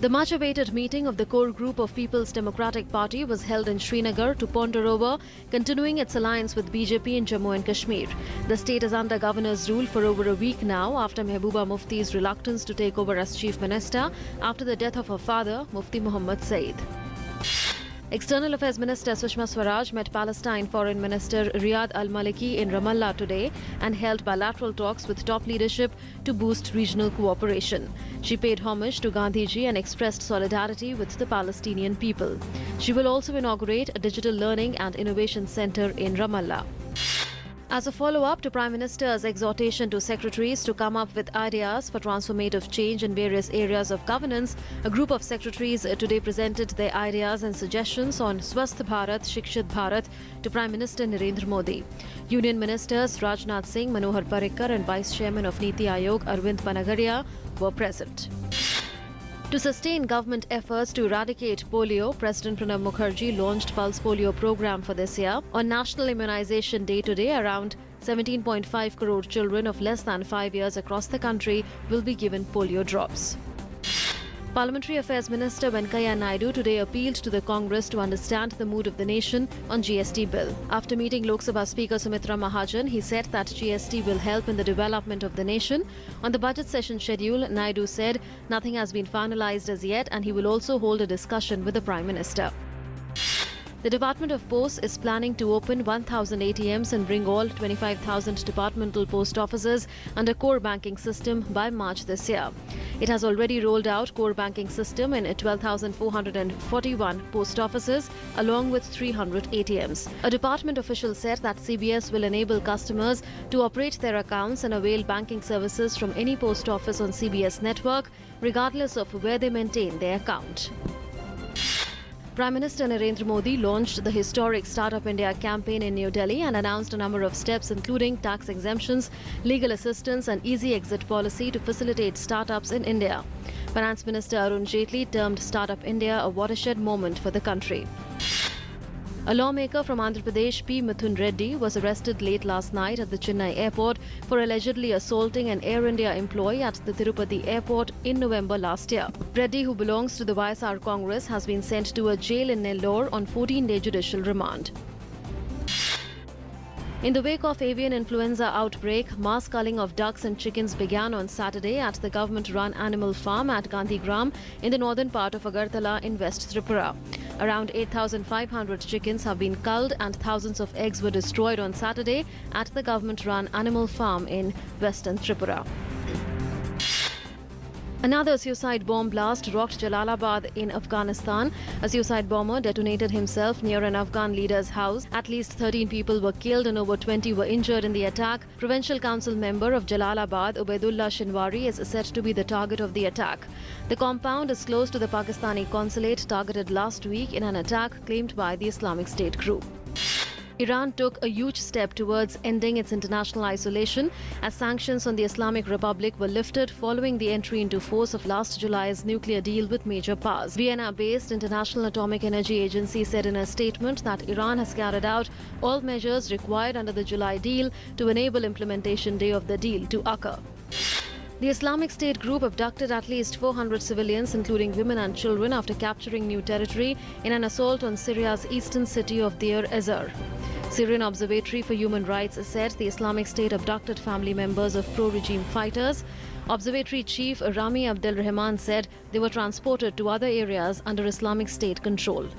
The much-awaited meeting of the core group of People's Democratic Party was held in Srinagar to ponder over continuing its alliance with BJP in Jammu and Kashmir. The state is under governor's rule for over a week now after Mehbooba Mufti's reluctance to take over as chief minister after the death of her father, Mufti Muhammad Saeed. External Affairs Minister Sushma Swaraj met Palestine Foreign Minister Riyad Al-Maliki in Ramallah today and held bilateral talks with top leadership to boost regional cooperation. She paid homage to Gandhiji and expressed solidarity with the Palestinian people. She will also inaugurate a digital learning and innovation center in Ramallah. As a follow-up to Prime Minister's exhortation to secretaries to come up with ideas for transformative change in various areas of governance, a group of secretaries today presented their ideas and suggestions on Swasth Bharat, Shikshit Bharat to Prime Minister Narendra Modi. Union Ministers Rajnath Singh, Manohar Parrikar and Vice Chairman of Niti Aayog Arvind Panagaria were present. To sustain government efforts to eradicate polio, President Pranab Mukherjee launched Pulse Polio program for this year. On National Immunization Day today, around 17.5 crore children of less than 5 years across the country will be given polio drops. Parliamentary Affairs Minister Venkaiah Naidu today appealed to the Congress to understand the mood of the nation on GST bill. After meeting Lok Sabha Speaker Sumitra Mahajan, he said that GST will help in the development of the nation. On the budget session schedule, Naidu said nothing has been finalized as yet and he will also hold a discussion with the Prime Minister. The Department of Posts is planning to open 1,000 ATMs and bring all 25,000 departmental post offices under core banking system by March this year. It has already rolled out core banking system in 12,441 post offices along with 300 ATMs. A department official said that CBS will enable customers to operate their accounts and avail banking services from any post office on CBS network regardless of where they maintain their account. Prime Minister Narendra Modi launched the historic Startup India campaign in New Delhi and announced a number of steps including tax exemptions, legal assistance and easy exit policy to facilitate startups in India. Finance Minister Arun Jaitley termed Startup India a watershed moment for the country. A lawmaker from Andhra Pradesh, P. Mithun Reddy, was arrested late last night at the Chennai airport for allegedly assaulting an Air India employee at the Tirupati airport in November last year. Reddy, who belongs to the YSR Congress, has been sent to a jail in Nellore on 14-day judicial remand. In the wake of avian influenza outbreak, mass culling of ducks and chickens began on Saturday at the government-run animal farm at Gandhigram in the northern part of Agartala in West Tripura. Around 8,500 chickens have been culled and thousands of eggs were destroyed on Saturday at the government-run animal farm in Western Tripura. Another suicide bomb blast rocked Jalalabad in Afghanistan. A suicide bomber detonated himself near an Afghan leader's house. At least 13 people were killed and over 20 were injured in the attack. Provincial Council member of Jalalabad, Ubaidullah Shinwari, is said to be the target of the attack. The compound is close to the Pakistani consulate targeted last week in an attack claimed by the Islamic State group. Iran took a huge step towards ending its international isolation as sanctions on the Islamic Republic were lifted following the entry into force of last July's nuclear deal with major powers. Vienna-based International Atomic Energy Agency said in a statement that Iran has carried out all measures required under the July deal to enable implementation day of the deal to occur. The Islamic State group abducted at least 400 civilians, including women and children, after capturing new territory in an assault on Syria's eastern city of Deir Ezzar. Syrian Observatory for Human Rights said the Islamic State abducted family members of pro-regime fighters. Observatory Chief Rami Abdel Rahman said they were transported to other areas under Islamic State control.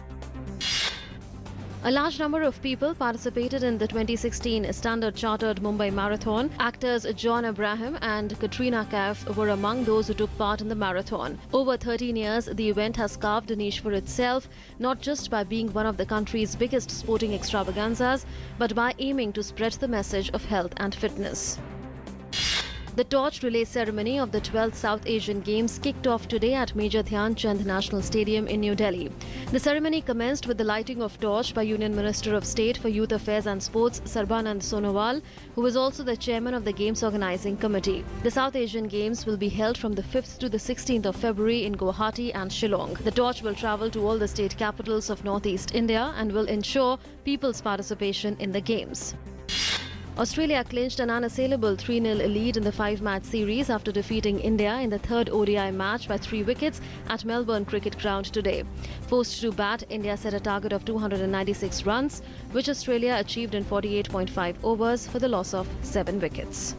A large number of people participated in the 2016 Standard Chartered Mumbai Marathon. Actors John Abraham and Katrina Kaif were among those who took part in the marathon. Over 13 years, the event has carved a niche for itself, not just by being one of the country's biggest sporting extravaganzas, but by aiming to spread the message of health and fitness. The torch relay ceremony of the 12th South Asian Games kicked off today at Major Dhyan Chand National Stadium in New Delhi. The ceremony commenced with the lighting of torch by Union Minister of State for Youth Affairs and Sports Sarbanand Sonowal, who was also the chairman of the Games Organizing Committee. The South Asian Games will be held from the 5th to the 16th of February in Guwahati and Shillong. The torch will travel to all the state capitals of Northeast India and will ensure people's participation in the Games. Australia clinched an unassailable 3-0 lead in the 5-match series after defeating India in the third ODI match by 3 wickets at Melbourne Cricket Ground today. Forced to bat, India set a target of 296 runs, which Australia achieved in 48.5 overs for the loss of 7 wickets.